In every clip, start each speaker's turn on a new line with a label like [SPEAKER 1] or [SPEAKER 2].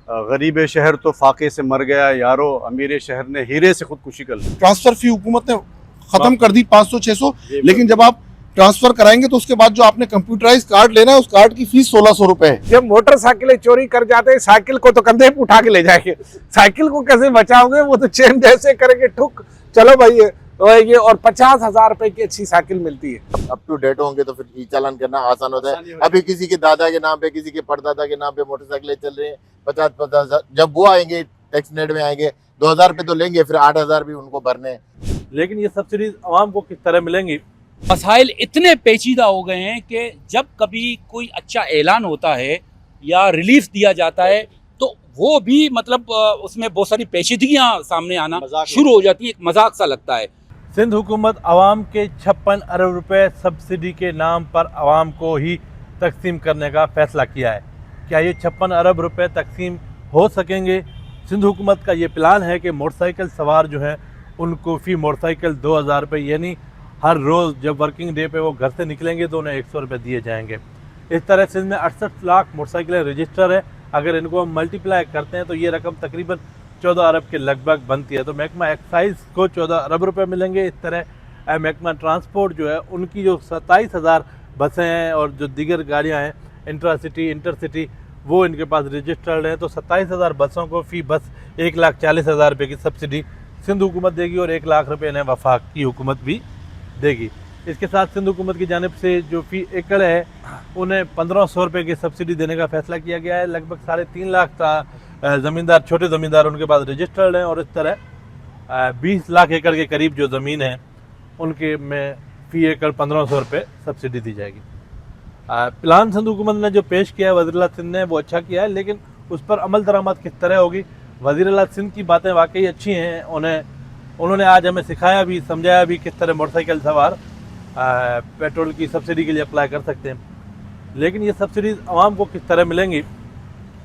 [SPEAKER 1] गरीब शहर तो फाके से मर गया यारो, अमीर शहर ने हीरे से खुदकुशी कर ली।
[SPEAKER 2] ट्रांसफर फी हुकूमत ने खत्म कर दी 500-600, लेकिन जब आप ट्रांसफर कराएंगे तो उसके बाद जो आपने कंप्यूटराइज कार्ड लेना है उस कार्ड की फीस 1600 रुपए है।
[SPEAKER 3] जब मोटरसाइकिलें चोरी कर जाते हैं, साइकिल को तो कंधे पे उठा के ले जाएंगे, साइकिल को कैसे बचाओगे? वो तो चेन जैसे करेंगे, ठुक चलो भाई ये, और 50,000 रुपए की अच्छी साइकिल मिलती है।
[SPEAKER 4] अप टू डेट होंगे तो फिर ई चालान करना आसान होता है। अभी किसी के दादा के नाम पे, किसी के परदादा के नाम पे मोटरसाइकिलें चल रही है 50,000, जब वो आएंगे टैक्स नेट में आएंगे 2,000 रुपए तो लेंगे, फिर 8,000 भी उनको भरने हैं।
[SPEAKER 5] लेकिन ये सब्सिडीज आवाम को किस तरह मिलेंगी?
[SPEAKER 6] मसाइल इतने पेचीदा हो गए हैं कि जब कभी कोई अच्छा ऐलान होता है या रिलीफ दिया जाता है तो वो भी मतलब उसमें बहुत सारी पेचीदगियां सामने आना शुरू हो जाती है, एक मजाक सा लगता है।
[SPEAKER 5] सिंध हुकूमत आवाम के 56 अरब रुपए सब्सिडी के नाम पर आवाम को ही तकसीम करने का फैसला किया है। क्या ये 56 अरब रुपए तकसीम हो सकेंगे? सिंध हुकूमत का ये प्लान है कि मोटरसाइकिल सवार जो है उनको फ़ी मोटरसाइकिल 2,000 रुपये, यानी हर रोज़ जब वर्किंग डे पे वो घर से निकलेंगे तो उन्हें 100 रुपये दिए जाएंगे। इस तरह सिंध में 68 लाख मोटरसाइकिलें रजिस्टर है। अगर इनको हम मल्टीप्लाई करते हैं तो ये रकम तकरीबन 14 अरब के लगभग बनती है। तो महकमा एक्साइज को 14 अरब रुपये मिलेंगे। इस तरह महकमा ट्रांसपोर्ट जो है उनकी जो 27,000 बसें हैं और जो दीगर गाड़ियाँ हैं इंट्रासिटी इंटरसिटी वो इनके पास रजिस्टर्ड हैं, तो 27,000 बसों को फ़ी बस 1,40,000 रुपये की सब्सिडी सिंध हुकूमत देगी और 1 लाख रुपये इन्हें वफाक की हुकूमत भी देगी। इसके साथ सिंध हुकूमत की जानिब से जो फ़ी एकड़ है उन्हें 1,500 रुपये की सब्सिडी देने का फैसला किया गया है। लगभग 3.5 लाख ज़मींदार, छोटे ज़मींदार उनके पास रजिस्टर्ड हैं और इस तरह 20 लाख एकड़ के करीब जो ज़मीन है उनके में फ़ी एकड़ 1,500 रुपये सब्सिडी दी जाएगी। प्लान सिंध हुकूमत ने जो पेश किया है वज़ीर सिंध ने वो अच्छा किया है, लेकिन उस पर अमल दरामद किस तरह होगी? वज़ीर सिंध की बातें वाकई अच्छी हैं। उन्होंने आज हमें सिखाया भी, समझाया भी किस तरह मोटरसाइकिल सवार पेट्रोल की सब्सिडी के लिए अप्लाई कर सकते हैं। लेकिन ये सब्सिडीज़ आवाम को किस तरह मिलेंगी?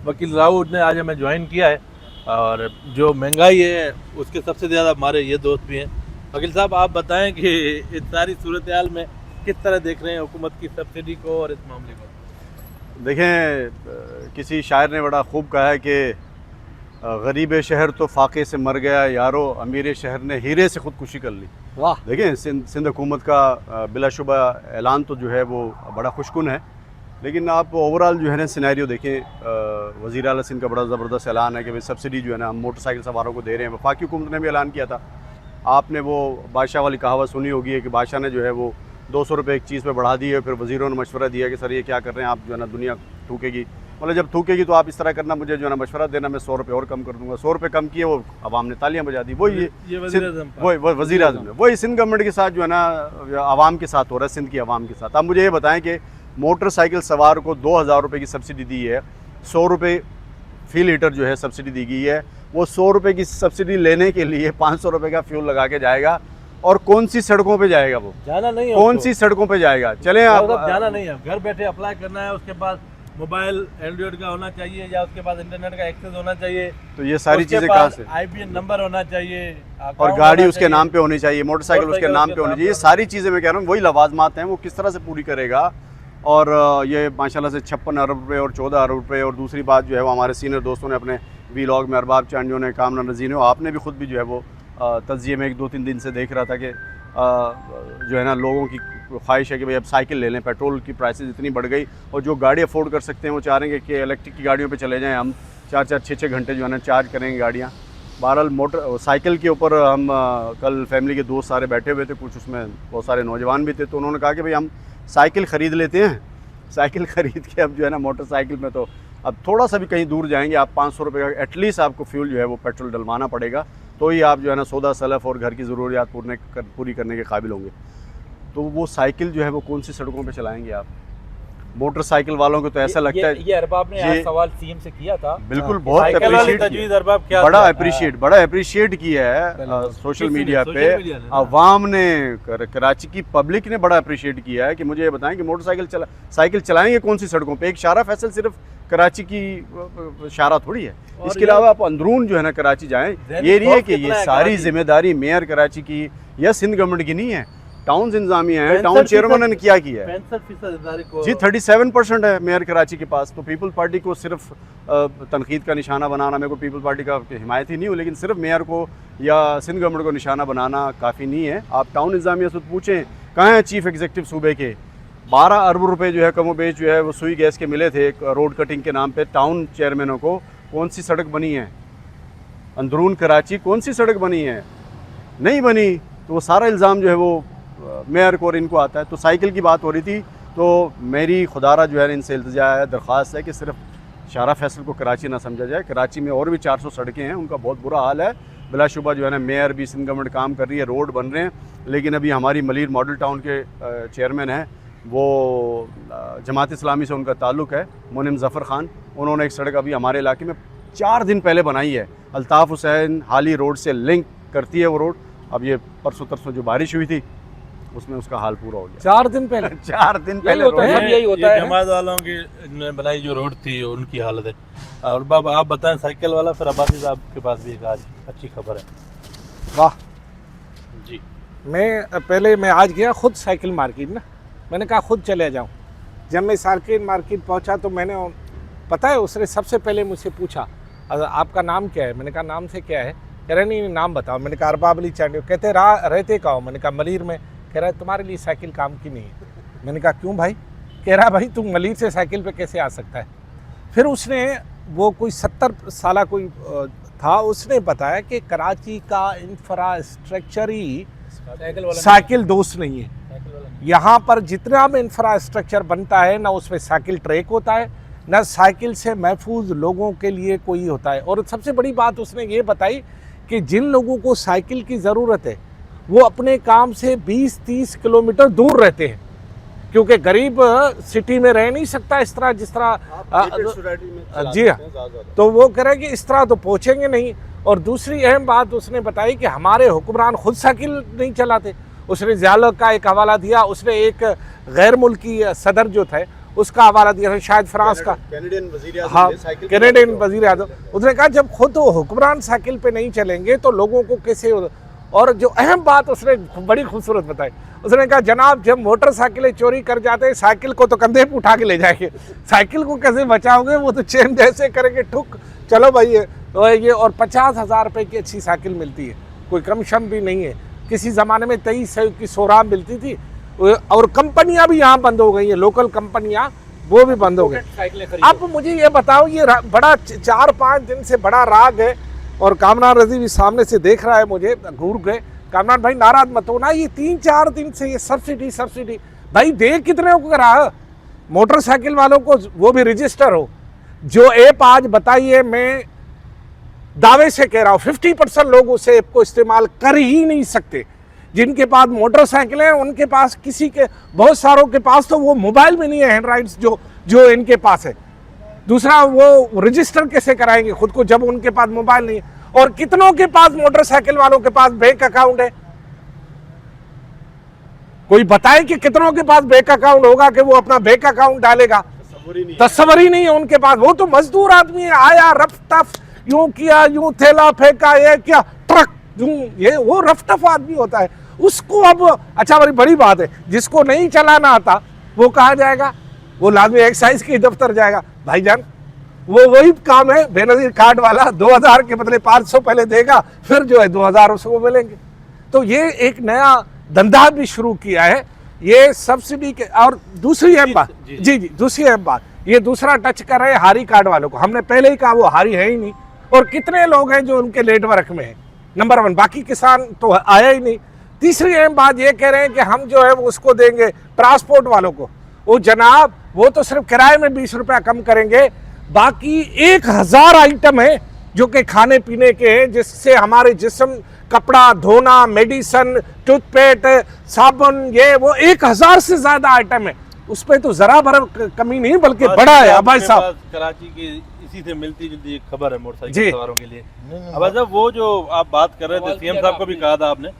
[SPEAKER 5] वकील राउत ने आज हमें ज्वाइन किया है और जो महंगाई है उसके सबसे ज़्यादा हमारे ये दोस्त भी हैं। वकील साहब, आप बताएं कि इस सारी सूरत हाल में किस तरह देख रहे हैं हुकूमत की सब्सिडी को और इस मामले को?
[SPEAKER 1] देखें, किसी शायर ने बड़ा खूब कहा है कि गरीब शहर तो फाके से मर गया यारो, अमीर शहर ने हीरे से खुदकुशी कर ली।
[SPEAKER 5] वाह!
[SPEAKER 1] देखें, सिंध हुकूमत का बिलाशुबा ऐलान तो जो है वो बड़ा खुशकुन है, लेकिन आप ओवरऑल जो है ना सिनेरियो देखें। वज़ीर आला सिंध का बड़ा ज़बरदस्त ऐलान है कि भाई सब्सिडी जो है ना हम मोटरसाइकिल सवारों को दे रहे हैं। वफाकी हुकूमत ने भी ऐलान किया था। आपने वो बादशाह वाली कहावत सुनी होगी है कि बादशाह ने जो है वो 200 रुपये एक चीज़ पे बढ़ा दी है, फिर वज़ीरों ने मशवरा दिया कि सर ये क्या कर रहे हैं आप, जो है ना दुनिया थूकेगी। मतलब जब थूकेगी तो आप इस तरह करना, मुझे जो है ना मशवरा देना, मैं 100 रुपये और कम कर दूँगा। 100 रुपये कम किए, वो अवाम ने तालियां बजा दी। वही वज़ीर आज़म ने वही सिंध गवर्नमेंट के साथ जो है ना आवाम के साथ हो रहा है, सिंध की आवाम के साथ। आप मुझे ये बताएं कि मोटरसाइकिल सवार को 2,000 रुपये की सब्सिडी दी है, 100 रुपये फ़ी लीटर जो है सब्सिडी दी गई है। वो 100 रुपये की सब्सिडी लेने के लिए 500 रुपये का फ्यूल लगा के जाएगा, और कौन सी सड़कों पे जाएगा? वो
[SPEAKER 5] जाना नहीं है,
[SPEAKER 1] कौन सी सड़कों पे जाएगा? चलें आप,
[SPEAKER 5] जाना नहीं है, घर बैठे अप्लाई करना है, उसके पास मोबाइल एंड्रॉइड का होना चाहिए या उसके पास इंटरनेट का एक्सेस होना चाहिए।
[SPEAKER 1] तो ये सारी चीज़ें कहाँ से?
[SPEAKER 5] IBN नंबर होना चाहिए
[SPEAKER 1] और गाड़ी उसके नाम पे होनी चाहिए, मोटरसाइकिल उसके नाम पे होनी चाहिए। ये सारी चीज़ें मैं कह रहा हूँ वही लवाजमात हैं, वो किस तरह से पूरी करेगा? और ये माशाल्लाह से 56 अरब रुपये और 14 अरब रुपये। और दूसरी बात जो है वो हमारे सीनियर दोस्तों ने अपने वीलॉग में, अरबाब चांडियों ने, कामना नज़ीर ने, आपने भी ख़ुद भी जो है वो तज्जिए में 1-2-3 दिन से देख रहा था कि जो है ना लोगों की ख्वाहिश है कि भाई अब साइकिल ले लें। पेट्रोल की प्राइसेस इतनी बढ़ गई और जो गाड़ी अफोर्ड कर सकते हैं वो चाह रहे हैं कि इलेक्ट्रिक की गाड़ियों पे चले जाएं हम, 4-4, 6-6 घंटे जो है ना चार्ज करेंगे गाड़ियाँ। बहरहाल मोटर साइकिल के ऊपर हम कल फैमिली के दोस्त सारे बैठे हुए थे, कुछ उसमें बहुत सारे नौजवान भी थे, तो उन्होंने कहा कि भाई हम साइकिल ख़रीद लेते हैं। साइकिल ख़रीद के अब जो है ना मोटरसाइकिल में तो अब थोड़ा सा भी कहीं दूर जाएंगे आप 500 रुपये का एटलीस्ट आपको फ्यूल जो है वो पेट्रोल डलवाना पड़ेगा, तो ही आप जो है ना सौदा सलफ़ और घर की ज़रूरियात पूरी करने के काबिल होंगे। तो वो साइकिल जो है वो कौन सी सड़कों पे चलाएंगे आप? मोटरसाइकिल वालों को तो ऐसा लगता है।
[SPEAKER 6] ये अरबाब ने आज सवाल सीएम से किया था,
[SPEAKER 1] बिल्कुल बहुत बड़ा अप्रिशिएट किया है सोशल मीडिया पे। अवाम ने, कराची की पब्लिक ने बड़ा अप्रिशिएट किया है कि मुझे ये बताएं कि साइकिल चलाएंगे कौन सी सड़कों पे? एक शारा फैसल सिर्फ कराची की शारा थोड़ी है, इसके अलावा आप अंदरून जो है ना कराची जाएं। ये नहीं है कि ये सारी जिम्मेदारी मेयर कराची की या सिंध गवर्नमेंट की नहीं है। टाउन इंतजामिया है, टाउन चेयरमैन ने क्या किया है?
[SPEAKER 5] 65%
[SPEAKER 1] जी 37% है मेयर कराची के पास। तो पीपल पार्टी को सिर्फ तनकीद का निशाना बनाना, मेरे को पीपल पार्टी का हिमायत ही नहीं हो, लेकिन सिर्फ मेयर को या सिंध गवर्नमेंट को निशाना बनाना काफ़ी नहीं है। आप टाउन इंतजामिया से पूछें कहाँ हैं चीफ एग्जीक्यूटिव सूबे के। 12 अरब रुपए जो है कमोबेश जो है वो सुई गैस के मिले थे रोड कटिंग के नाम पे टाउन चेयरमैनों को। कौन सी सड़क बनी है अंदरून कराची, कौन सी सड़क बनी है? नहीं बनी। तो वो सारा इल्ज़ाम जो है वो मेयर को और इनको आता है। तो साइकिल की बात हो रही थी, तो मेरी खुदारा जो है इनसे इल्तिजा है, दरख्वास्त है कि सिर्फ शारा फैसल को कराची ना समझा जाए। कराची में और भी 400 सड़कें हैं, उनका बहुत बुरा हाल है। बिलाशुबा जो है ना मेयर भी सिंध गवर्नमेंट काम कर रही है, रोड बन रहे हैं, लेकिन अभी हमारी मलिर मॉडल टाउन के चेयरमैन हैं, वो जमात इस्लामी से उनका ताल्लुक़ है, मुनिम ज़फ़र ख़ान। उन्होंने एक सड़क अभी हमारे इलाके में 4 दिन पहले बनाई है, अल्ताफ़ हुसैन हाली रोड से लिंक करती है वो रोड। अब ये परसों तरसों जो बारिश हुई थी उसमें उसका हाल पूरा हो गया।
[SPEAKER 3] 4 दिन पहले
[SPEAKER 1] 4 दिन पहले
[SPEAKER 3] होता है,
[SPEAKER 1] रोड-
[SPEAKER 3] सब यही होता है।
[SPEAKER 5] जमात वालों की ने बनाई जो रोड थी उनकी हालत है। और बाबा आप बताएं साइकिल वाला, फिर अब्बासी साहब के पास भी एक आज अच्छी खबर है।
[SPEAKER 3] वाह।
[SPEAKER 5] जी
[SPEAKER 3] मैं आज गया खुद साइकिल मार्केट ना, मैंने कहा खुद चले जाऊं। जब मैं साइकिल मार्केट पहुंचा तो मैंने, पता है उसने सबसे पहले मुझसे पूछा आपका नाम क्या है? मैंने कहा नाम से क्या है? कह रहे नहीं नाम बताओ। मैंने कहा अरबाब अली चांडियो। कहते रहते कहाँ हो? मैंने कहा मलिर में। कह रहा है तुम्हारे लिए साइकिल काम की नहीं है। मैंने कहा क्यों भाई? कह रहा भाई तुम मलिर से साइकिल पे कैसे आ सकता है? फिर उसने वो कोई 70 साल कोई था, उसने बताया कि कराची का इंफ्रास्ट्रक्चर ही साइकिल दोस्त नहीं है। यहाँ पर जितना भी इंफ्रास्ट्रक्चर बनता है ना उसमें साइकिल ट्रैक होता है, ना साइकिल से महफूज लोगों के लिए कोई होता है। और सबसे बड़ी बात उसने ये बताई कि जिन लोगों को साइकिल की ज़रूरत है वो अपने काम से 20-30 किलोमीटर दूर रहते हैं, क्योंकि गरीब सिटी में रह नहीं सकता इस तरह जिस तरह जी हाँ। तो वो कह रहे हैं कि इस तरह तो पहुँचेंगे नहीं। और दूसरी अहम बात उसने बताई कि हमारे हुक्मरान खुद साइकिल नहीं चलाते। उसने ज़ियाउल का एक हवाला दिया, उसने एक गैर मुल्की सदर जो थे उसका हवाला दिया था, शायद फ्रांस का, हाँ कैनेडियन वजीर आज़म। उसने कहा जब खुद हुक्मरान साइकिल पे नहीं चलेंगे तो लोगों को कैसे। और जो अहम बात उसने बड़ी खूबसूरत बताई, उसने कहा जनाब जब मोटरसाइकिलें चोरी कर जाते हैं साइकिल को तो कंधे पे उठा के ले जाएंगे, साइकिल को कैसे बचाओगे? वो तो चेन जैसे करेंगे ठुक, चलो भाई ये। और 50,000 रुपये की अच्छी साइकिल मिलती है, कोई कम शम भी नहीं है। किसी ज़माने में 2300 की सोराम मिलती थी। और कंपनियां भी यहाँ बंद हो गई हैं, लोकल कंपनियां वो भी बंद हो गई। अब मुझे ये बताओ, ये बड़ा 4-5 दिन से बड़ा राग है। और कामरान रजी भी सामने से देख रहा है मुझे, घूर गए। कामरान भाई नाराज मत हो ना, ये 3-4 दिन से ये सब्सिडी भाई दे कितने को रहा? मोटरसाइकिल वालों को वो भी रजिस्टर हो। जो ऐप आज बताइए, मैं दावे से कह रहा हूँ 50% लोग उस ऐप को इस्तेमाल कर ही नहीं सकते। जिनके पास मोटरसाइकिल है उनके पास, किसी के बहुत सारों के पास तो वो मोबाइल में नहीं है एंड्राइड्स जो इनके पास है। दूसरा वो रजिस्टर कैसे कराएंगे खुद को जब उनके पास मोबाइल नहीं है? और कितनों के पास मोटरसाइकिल वालों के पास बैंक अकाउंट है? कोई बताए कि कितनों के पास बैंक अकाउंट होगा कि वो अपना बैंक अकाउंट डालेगा? तस्वर ही नहीं है उनके पास। वो तो मजदूर आदमी है, आया रफ टफ यूं किया, यूं थैला फेंका, ये क्या ट्रक यूं, ये वो रफ टफ आदमी होता है। उसको अब अच्छा बड़ी बात है, जिसको नहीं चलाना आता वो कहाँ जाएगा? वो लाजमी एक्साइज के दफ्तर जाएगा। भाईजान वो वही काम है, बेनजीर कार्ड वाला 2000 के बदले 500 पहले देगा, फिर जो है 2000 उसको मिलेंगे। तो ये एक नया धंधा भी शुरू किया है ये सब्सिडी के। और दूसरी अहम बात, जी दूसरी अहम बात, ये दूसरा टच कर रहे हैं हारी कार्ड वालों को। हमने पहले ही कहा वो हारी है ही नहीं। और कितने लोग हैं जो उनके नेटवर्क में है, नंबर 1, बाकी किसान तो आया ही नहीं। तीसरी अहम बात ये कह रहे हैं कि हम जो है वो उसको देंगे ट्रांसपोर्ट वालों को। वो जनाब वो तो सिर्फ किराए में 20 रुपया कम करेंगे, बाकी 1000 आइटम है जो कि खाने पीने के हैं, जिससे हमारे जिस्म, कपड़ा धोना, मेडिसन, टूथपेस्ट, साबुन, ये वो 1000 से ज्यादा आइटम है। उस पर तो जरा भर कमी नहीं बल्कि बड़ा है। भाई साहब
[SPEAKER 5] कराची की इसी से मिलती जुलती एक खबर है मोटरसाइकिल सवारों के लिए। अब साहब वो जो आप बात कर रहे थे, सीएम साहब को भी कहा था आपने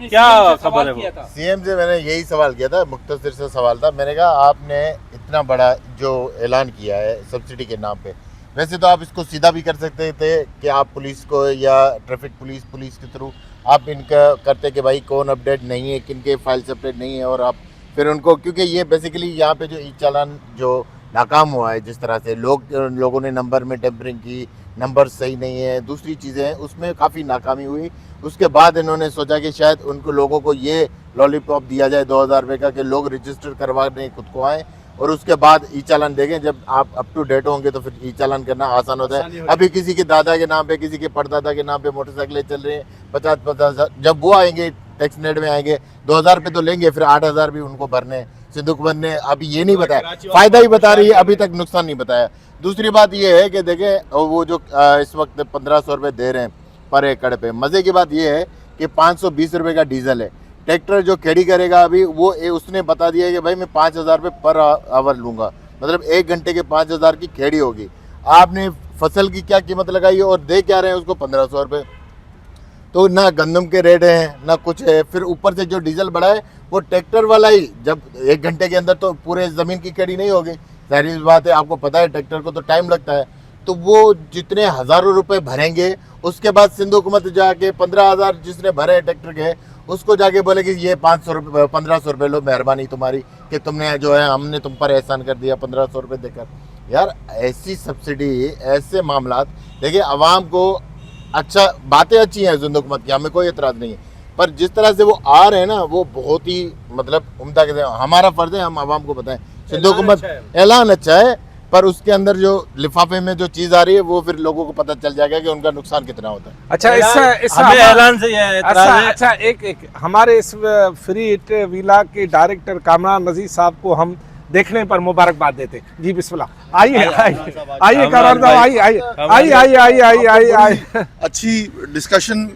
[SPEAKER 5] क्या खबर है? वो
[SPEAKER 4] सीएम से मैंने यही सवाल किया था, मुख्तसर से सवाल था। मैंने कहा आपने इतना बड़ा जो ऐलान किया है सब्सिडी के नाम पे, वैसे तो आप इसको सीधा भी कर सकते थे कि आप पुलिस को या ट्रैफिक पुलिस के थ्रू आप इनका करते कि भाई कौन अपडेट नहीं है, किनके फाइल्स अपडेट नहीं है, और आप फिर उनको, क्योंकि ये बेसिकली यहाँ पे जो ई चालान जो नाकाम हुआ है, जिस तरह से लोगों ने नंबर में टेम्परिंग की, नंबर सही नहीं है, दूसरी चीज़ें हैं, उसमें काफ़ी नाकामी हुई। उसके बाद इन्होंने सोचा कि शायद उनको लोगों को ये लॉलीपॉप दिया जाए 2000 रुपये का कि लोग रजिस्टर करवाने खुद को आएँ और उसके बाद ई चालान देंगे। जब आप अप टू डेट होंगे तो फिर ई चालान करना आसान होता है। अभी किसी के दादा के नाम पे, किसी के परदादा के नाम पे मोटरसाइकिलें चल रही हैं 50-50, जब वो आएंगे टैक्स नेट में आएंगे 2000 रुपये तो लेंगे, फिर 8000 भी उनको भरने। सिंधु हुकूमत ने अभी ये नहीं बताया, फ़ायदा ही बता रही है, अभी तक नुकसान नहीं बताया। दूसरी बात ये है कि देखें वो जो इस वक्त 1500 रुपये दे रहे हैं पर एकड़ पे, मज़े की बात ये है कि 520 रुपये का डीजल है। ट्रैक्टर जो खेती करेगा अभी वो उसने बता दिया है कि भाई मैं 5000 रुपये पर आवर लूँगा, मतलब 1 घंटे के 5000 की खेती होगी। आपने फसल की क्या कीमत लगाई है और दे क्या रहे हैं उसको 1500 रुपये। तो ना गंदम के रेट हैं ना कुछ है, फिर ऊपर से जो डीजल बढ़ा है वो ट्रैक्टर वाला ही, जब 1 घंटे के अंदर तो पूरे ज़मीन की खेती नहीं होगी, जाहिर बात है, आपको पता है ट्रैक्टर को तो टाइम लगता है। तो वो जितने हज़ारों रुपए भरेंगे उसके बाद सिंधु हुकूमत जाके 15,000 जिसने भरे ट्रैक्टर के उसको जाके बोले कि ये 500 रुपये 1500 रुपये लो, मेहरबानी तुम्हारी कि तुमने जो है हमने तुम पर एहसान कर दिया 1500 रुपये देकर। यार ऐसी सब्सिडी, ऐसे मामलात देखिए, आवाम को अच्छा बातें अच्छी हैं सिंधु हुकूमत की, हमें कोई एतराज़ नहीं है, पर जिस तरह से वो आ रहे हैं ना वो बहुत ही मतलब उम्दा के हमारा फ़र्ज़ है हम आवाम को बताएं। सिंधु हुकूमत ऐलान अच्छा है पर उसके अंदर जो लिफाफे में जो चीज़ आ रही है वो फिर लोगों को पता चल जाएगा कि उनका नुकसान कितना होता है।
[SPEAKER 3] अच्छा, इससे
[SPEAKER 5] हमें ऐलान से यह एतराज़ है।
[SPEAKER 3] अच्छा, एक हमारे इस फ्री इट विला के डायरेक्टर कामरान नजीर साहब को हम देखने पर मुबारकबाद देते हैं। जी बिस्मिल्लाह, आइए आइए कामरान साहब, आइए।
[SPEAKER 2] अच्छी डिस्कशन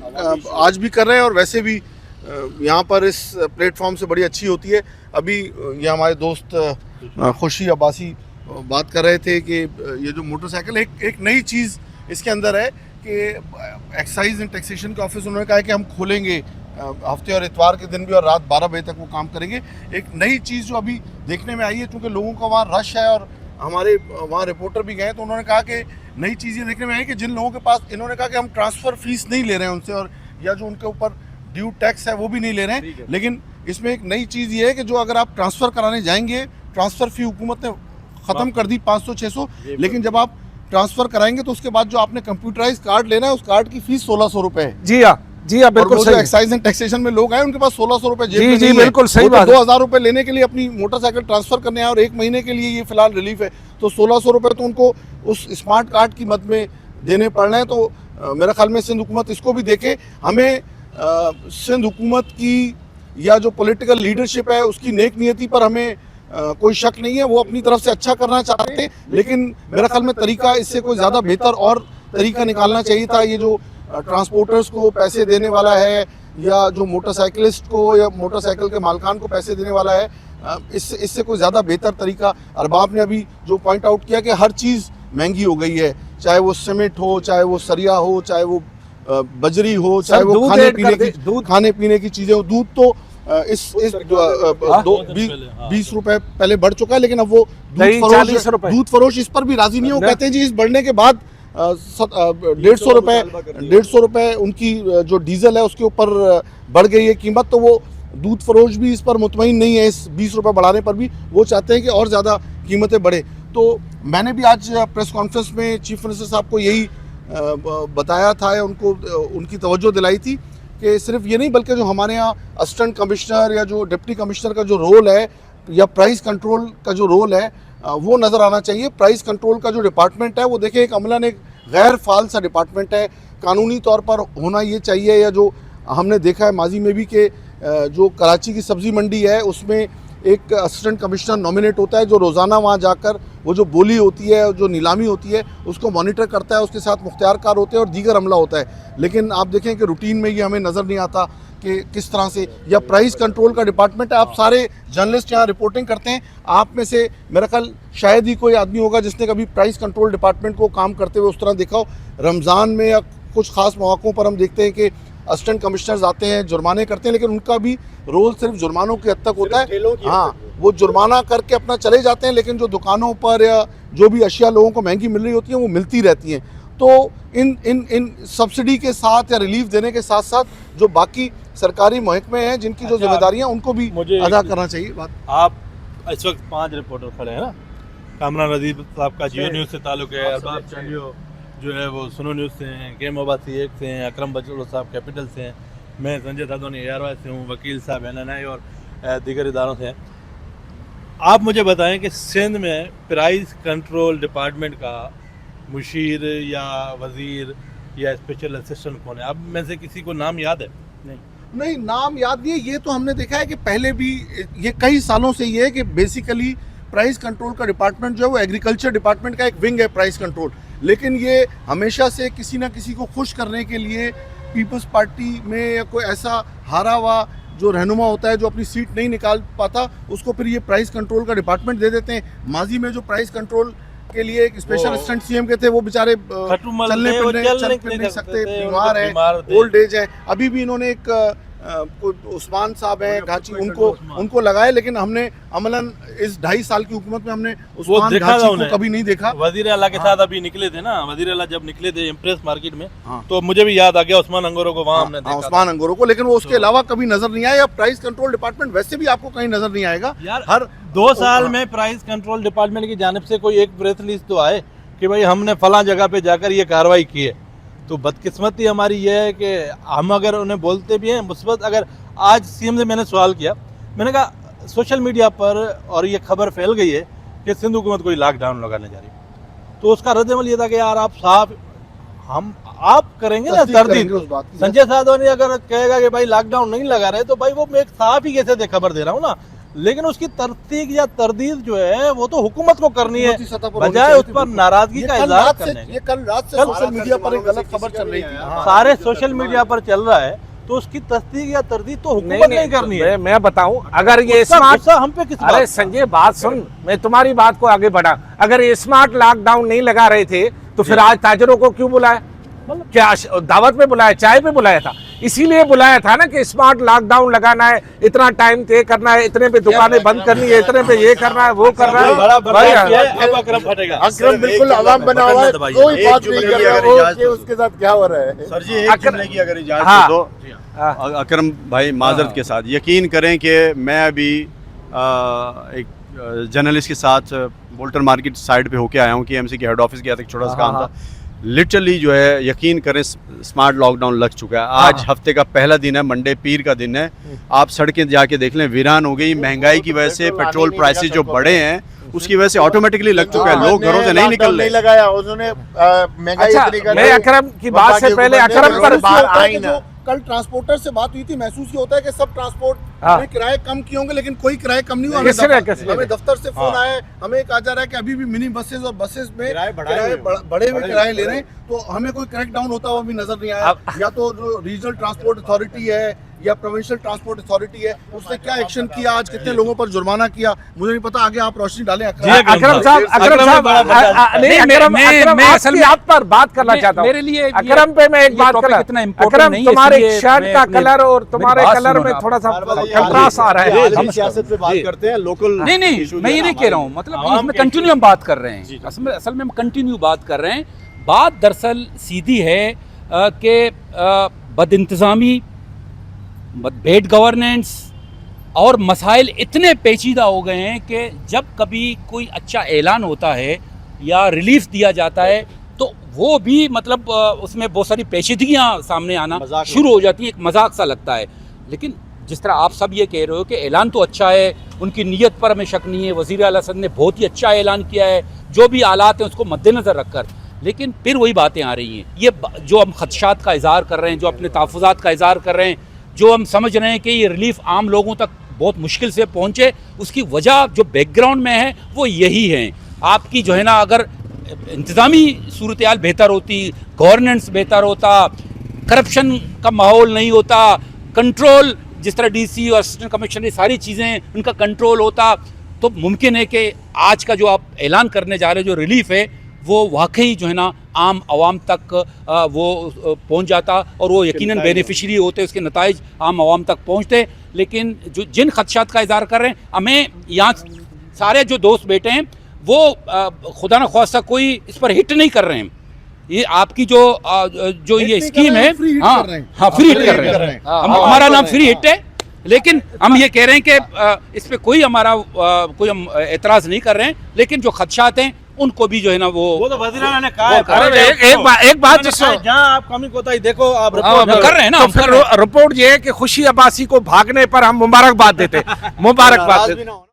[SPEAKER 2] आज भी कर रहे हैं और वैसे भी यहाँ पर इस प्लेटफॉर्म से बड़ी अच्छी होती है। अभी ये हमारे दोस्त खुशी अब्बासी बात कर रहे थे कि ये जो मोटरसाइकिल एक नई चीज़ इसके अंदर है कि एक्साइज एंड टैक्सेशन के ऑफिस उन्होंने कहा है कि हम खोलेंगे हफ्ते और इतवार के दिन भी और रात 12 बजे तक वो काम करेंगे। एक नई चीज़ जो अभी देखने में आई है, क्योंकि लोगों का वहाँ रश है और हमारे वहाँ रिपोर्टर भी गए तो उन्होंने कहा कि नई चीज़ ये देखने में आई कि जिन लोगों के पास, इन्होंने कहा कि हम ट्रांसफ़र फीस नहीं ले रहे हैं उनसे और या जो उनके ऊपर ड्यू टैक्स है वो भी नहीं ले रहे हैं, लेकिन इसमें एक नई चीज़ ये है कि जो अगर आप ट्रांसफ़र कराने जाएंगे, ट्रांसफ़र फ़ी हुकूमत ने ख़त्म कर दी 500-600, लेकिन जब आप ट्रांसफ़र कराएंगे तो उसके बाद जो आपने कंप्यूटराइज कार्ड लेना है उस कार्ड की फ़ीस 1600 रुपये है।
[SPEAKER 3] जी हाँ, बिल्कुल सही।
[SPEAKER 2] एक्साइज एंड टैक्सेशन में लोग आए उनके पास 1600 रुपये जेब में
[SPEAKER 3] जी
[SPEAKER 2] नहीं है।
[SPEAKER 3] बिल्कुल सही बात है।
[SPEAKER 2] 2000 रुपये लेने के लिए अपनी मोटरसाइकिल ट्रांसफ़र करने आए और 1 महीने के लिए ये फिलहाल रिलीफ है, तो 1600 रुपये तो उनको उस स्मार्ट कार्ड की मद में देने पड़ रहे हैं। तो मेरा ख्याल में सिंध हुकूमत इसको भी देखे। हमें सिंध हुकूमत की या जो पॉलिटिकल लीडरशिप है उसकी नेक नियति पर हमें कोई शक नहीं है, वो अपनी तरफ से अच्छा करना चाहते हैं, लेकिन मेरा ख्याल में तरीका इससे कोई ज़्यादा बेहतर और तरीका निकालना चाहिए था। ये जो ट्रांसपोर्टर्स को पैसे देने वाला है या जो मोटरसाइकिलिस्ट को या मोटरसाइकिल के मालकान को पैसे देने वाला है, इससे कोई ज़्यादा बेहतर तरीका। अरबाब ने अभी जो पॉइंट आउट किया कि हर चीज़ महंगी हो गई है, चाहे वो सीमेंट हो, चाहे वो सरिया हो, चाहे वो बजरी हो, चाहे वो खाने पीने की चीज़ें हो। दूध तो 20 रुपए पहले बढ़ चुका है, लेकिन अब वो दूध फरोश इस पर भी राजी नहीं हो, कहते हैं जी इस बढ़ने के बाद 150 रुपए उनकी जो डीजल है उसके ऊपर बढ़ गई है कीमत, तो वो दूध फरोश भी इस पर मुतमईन नहीं है, इस 20 रुपए बढ़ाने पर भी वो चाहते हैं कि और ज़्यादा कीमतें बढ़े। तो मैंने भी आज प्रेस कॉन्फ्रेंस में चीफ मिनिस्टर साहब को यही बताया था या उनको उनकी तवज्जो दिलाई थी कि सिर्फ ये नहीं बल्कि जो हमारे यहाँ असिस्टेंट कमिश्नर या जो डिप्टी कमिश्नर का जो रोल है या प्राइस कंट्रोल का जो रोल है वो नज़र आना चाहिए। प्राइस कंट्रोल का जो डिपार्टमेंट है वो देखिए एक अमलन एक गैर फाल सा डिपार्टमेंट है, कानूनी तौर पर होना ये चाहिए। या जो हमने देखा है माजी में भी कि जो कराची की सब्ज़ी मंडी है उसमें एक असिस्टेंट कमिश्नर नॉमिनेट होता है जो रोज़ाना वहाँ जाकर वो जो बोली होती है, जो नीलामी होती है उसको मॉनिटर करता है, उसके साथ मुख्तियारकार होते हैं और दीगर अमला होता है। लेकिन आप देखें कि रूटीन में ये हमें नज़र नहीं आता कि किस तरह से। या प्राइस कंट्रोल का डिपार्टमेंट है, आप सारे जर्नलिस्ट यहाँ रिपोर्टिंग करते हैं, आप में से मेरा ख्याल शायद ही कोई आदमी होगा जिसने कभी प्राइस कंट्रोल डिपार्टमेंट को काम करते हुए उस तरह देखा हो। रमज़ान में या कुछ ख़ास मौक़ों पर हम देखते हैं कि असिस्टेंट कमिश्नर्स आते हैं, जुर्माने करते हैं, लेकिन उनका भी रोल सिर्फ जुर्मानों की हद तक होता है। हाँ, वो जुर्माना करके अपना चले जाते हैं, लेकिन जो दुकानों पर या जो भी अशिया लोगों को महंगी मिल रही होती हैं वो मिलती रहती हैं। तो इन सब्सिडी के साथ या रिलीफ देने के साथ साथ जो बाकी सरकारी महकमे हैं जिनकी जो जिम्मेदारियां उनको भी अदा करना चाहिए। बात
[SPEAKER 5] आप इस वक्त 5 रिपोर्टर खड़े हैं ना, कामरान नजीब साहब का जियो न्यूज़ से ताल्लुक है, अरबाब चांडियो जो है वो सुनो न्यूज़ से हैं, गेम आबासी 1 से हैं, अकरम बचलो साहब कैपिटल से हैं, मैं संजय साधोनी एयरवाई से हूँ, वकील साहब NNI और दीगर इदारों से हैं। आप मुझे बताएं कि सिंध में प्राइस कंट्रोल डिपार्टमेंट का मुशीर या वज़ीर या स्पेशल असिस्टेंट कौन है? आप में से किसी को नाम याद है?
[SPEAKER 2] नहीं, नाम याद नहीं है। ये तो हमने देखा है कि पहले भी ये कई सालों से ये है कि बेसिकली प्राइस कंट्रोल का डिपार्टमेंट जो है वो एग्रीकल्चर डिपार्टमेंट का एक विंग है प्राइस कंट्रोल, लेकिन ये हमेशा से किसी ना किसी को खुश करने के लिए पीपल्स पार्टी में या कोई ऐसा हारा हुआ जो रहनुमा होता है जो अपनी सीट नहीं निकाल पाता उसको फिर ये प्राइस कंट्रोल का डिपार्टमेंट दे देते हैं। माजी में जो प्राइस कंट्रोल के लिए एक स्पेशल असिस्टेंट CM के थे वो बेचारे चल फिर नहीं सकते, बीमार है, ओल्ड एज है। अभी भी इन्होंने एक उस्मान साहब हैं घाची, उनको लगाए, लेकिन हमने अमलन इस 2.5 साल की हुकूमत में हमने उस्मान घाची को कभी नहीं देखा।
[SPEAKER 5] वजीर आला के साथ अभी निकले थे ना, वजीर आला जब निकले थे इम्प्रेस मार्केट में, तो मुझे भी याद आ गया उस्मान अंगोरो को वहाँ हमने देखा,
[SPEAKER 2] उस्मान अंगोरो को, लेकिन वो उसके अलावा कभी नजर नहीं आया। प्राइस कंट्रोल डिपार्टमेंट वैसे भी आपको कहीं नजर नहीं आएगा।
[SPEAKER 5] हर 2 साल में प्राइस कंट्रोल डिपार्टमेंट की जानिब से कोई एक प्रेस रिलीज तो आए कि भाई हमने फलां जगह पे जाकर ये कार्रवाई की है। तो बदकिस्मती हमारी ये है कि हम अगर उन्हें बोलते भी हैं मुस्बत, अगर आज CM से मैंने सवाल किया, मैंने कहा सोशल मीडिया पर और ये खबर फैल गई है कि सिंध हुकूमत कोई लॉकडाउन लगाने जा रही है, तो उसका रद्द-ए-अमल ये था कि यार आप साहब आप करेंगे ना तरदीद। संजय साधोनी अगर कहेगा कि भाई लॉकडाउन नहीं लगा रहे तो भाई वो मैं एक साहब ही कैसे दे खबर दे रहा हूँ ना, लेकिन उसकी तरतीब या तरदीद जो है वो तो हुकूमत को करनी है, बजाय उस पर नाराजगी का इजहार करने के।
[SPEAKER 2] ये कल रात से सोशल मीडिया पर एक गलत खबर चल रही थी,
[SPEAKER 5] सारे सोशल मीडिया पर चल रहा है, तो उसकी तस्दीक या तरदीद तो हुकूमत नहीं करनी है।
[SPEAKER 3] मैं बताऊं, अगर ये स्मार्ट,
[SPEAKER 5] हम पे किस बात?
[SPEAKER 3] अरे संजय बात सुन, मैं तुम्हारी बात को आगे बढ़ा। अगर ये स्मार्ट लॉकडाउन नहीं लगा रहे थे तो फिर आज ताजरों को क्यों बुलाया? क्या दावत पे बुलाया, चाय पे बुलाया था? इसीलिए बुलाया था ना कि स्मार्ट लॉकडाउन लगाना है, इतना टाइम तय करना है, इतने पे दुकानें बंद करनी है, इतने पे ये करना है, वो करना है।
[SPEAKER 4] अकरम बिल्कुल आवाम बना हुआ है, कोई बात नहीं कर रहा है उसके साथ क्या हो रहा है।
[SPEAKER 1] सर जी एक चीज़ की अगर इजाज़त दो अकरम भाई, माजरत के साथ यकीन करें कि मैं अभी एक जर्नलिस्ट के साथ बोल्टन मार्केट साइड पे होके आया हूँ, KMC के हेड ऑफिस गया था, एक छोटा सा काम था। लिटरली जो है यकीन करें स्मार्ट लॉकडाउन लग चुका है। आज हफ्ते का पहला दिन है, मंडे पीर का दिन है। आप सड़कें जाके देख लें, वीरान हो गई। महंगाई की वजह से पेट्रोल प्राइसेस जो बढ़े हैं उसकी वजह से ऑटोमेटिकली लग चुका है, लोग घरों से नहीं निकल रहे।
[SPEAKER 4] लगाया उन्होंने महंगाई इतनी कर दी।
[SPEAKER 3] मैं अकरम की बात से पहले अकरम पर
[SPEAKER 2] कल ट्रांसपोर्टर से बात हुई थी, महसूस ये होता है कि सब ट्रांसपोर्ट में किराए कम किए होंगे, लेकिन कोई किराए कम नहीं हुआ। हमें दफ्तर से फोन आया, हमें कहा जा रहा है कि अभी भी मिनी बसेस और बसेस में बड़े हुए किराए ले रहे हैं, तो हमें कोई क्रैक डाउन होता हुआ भी नजर नहीं आया। या तो जो रीजनल ट्रांसपोर्ट अथॉरिटी है या प्रोविंशियल ट्रांसपोर्ट अथॉरिटी है, उसने क्या एक्शन किया, आज कितने लोगों पर जुर्माना किया, मुझे नहीं पता। आगे आप रोशनी डालें।
[SPEAKER 3] अकरम साहब मैं असल में आप पर बात करना चाहता हूँ।
[SPEAKER 6] मेरे लिए
[SPEAKER 3] अकरम पे मैं एक बात करना, अकरम तुम्हारे शर्ट का कलर और तुम्हारे कलर में थोड़ा सा कंट्रास्ट आ रहा है।
[SPEAKER 1] हम सियासत पे बात करते हैं, लोकल
[SPEAKER 6] नहीं मैं ये नहीं कह रहा हूँ, मतलब इसमें कंटिन्यू हम बात कर रहे हैं, असल में हम कंटिन्यू बात कर रहे हैं। बात दरअसल सीधी है कि बदइंतज़ामी, बेड गवर्नेंस और मसाइल इतने पेचीदा हो गए हैं कि जब कभी कोई अच्छा ऐलान होता है या रिलीफ दिया जाता है तो वो भी मतलब उसमें बहुत सारी पेचीदगियाँ सामने आना शुरू हो जाती है, एक मजाक सा लगता है। लेकिन जिस तरह आप सब ये कह रहे हो कि ऐलान तो अच्छा है, उनकी नीयत पर हमें शक नहीं है, वज़ीर आला सद ने बहुत ही अच्छा ऐलान किया है, जो भी हालात हैं उसको मद्देनज़र रखकर। लेकिन फिर वही बातें आ रही हैं, ये जो हम खदशात का इज़हार कर रहे हैं, जो अपने तहफ़्फ़ुज़ात का इज़हार कर रहे हैं, जो हम समझ रहे हैं कि ये रिलीफ आम लोगों तक बहुत मुश्किल से पहुँचे, उसकी वजह जो बैकग्राउंड में है वो यही है। आपकी जो है ना, अगर इंतज़ामी सूरत हाल बेहतर होती, गवर्नेंस बेहतर होता, करप्शन का माहौल नहीं होता, कंट्रोल जिस तरह DC और असिस्टेंट कमिश्नर ये सारी चीज़ें उनका कंट्रोल होता, तो मुमकिन है कि आज का जो आप ऐलान करने जा रहे हो, जो रिलीफ है, वो वाकई जो है ना आम आवाम तक वो पहुंच जाता और वो यकीनन बेनिफिशरी होते, उसके नताइज आम आवाम तक पहुंचते। लेकिन जो जिन खदशात का इज़हार कर रहे हैं, हमें यहाँ सारे जो दोस्त बैठे हैं वो खुदा न ख्वास्ता कोई इस पर हिट नहीं कर रहे हैं, ये आपकी जो ये स्कीम है,
[SPEAKER 2] free hit
[SPEAKER 6] हाँ
[SPEAKER 2] कर रहे हैं।
[SPEAKER 6] हाँ, फ्री हिट
[SPEAKER 2] free
[SPEAKER 6] कर
[SPEAKER 2] hit
[SPEAKER 6] रहे
[SPEAKER 2] कर रहे
[SPEAKER 6] हैं,
[SPEAKER 2] हैं।
[SPEAKER 6] हमारा नाम फ्री हिट है, लेकिन हम ये कह रहे हैं कि इस पे कोई हमारा कोई हम एतराज नहीं कर रहे हैं, लेकिन जो खदशात हैं उनको भी जो है ना वो
[SPEAKER 5] तो वज़ीर-ए-आला ने कहा है,
[SPEAKER 3] अरे एक बात
[SPEAKER 5] उन्होंने
[SPEAKER 3] तो
[SPEAKER 5] कहा है, जहाँ आप कमी कोताही देखो आप
[SPEAKER 6] हाँ,
[SPEAKER 5] रिपोर्ट
[SPEAKER 6] कर रहे हैं ना,
[SPEAKER 3] तो
[SPEAKER 6] हम कर
[SPEAKER 3] फिर
[SPEAKER 6] रहे हैं।
[SPEAKER 3] रिपोर्ट ये है कि खुशी अब्बासी को भागने पर हम मुबारकबाद देते, मुबारकबाद
[SPEAKER 1] नाराज
[SPEAKER 3] देते।
[SPEAKER 1] भी ना हो।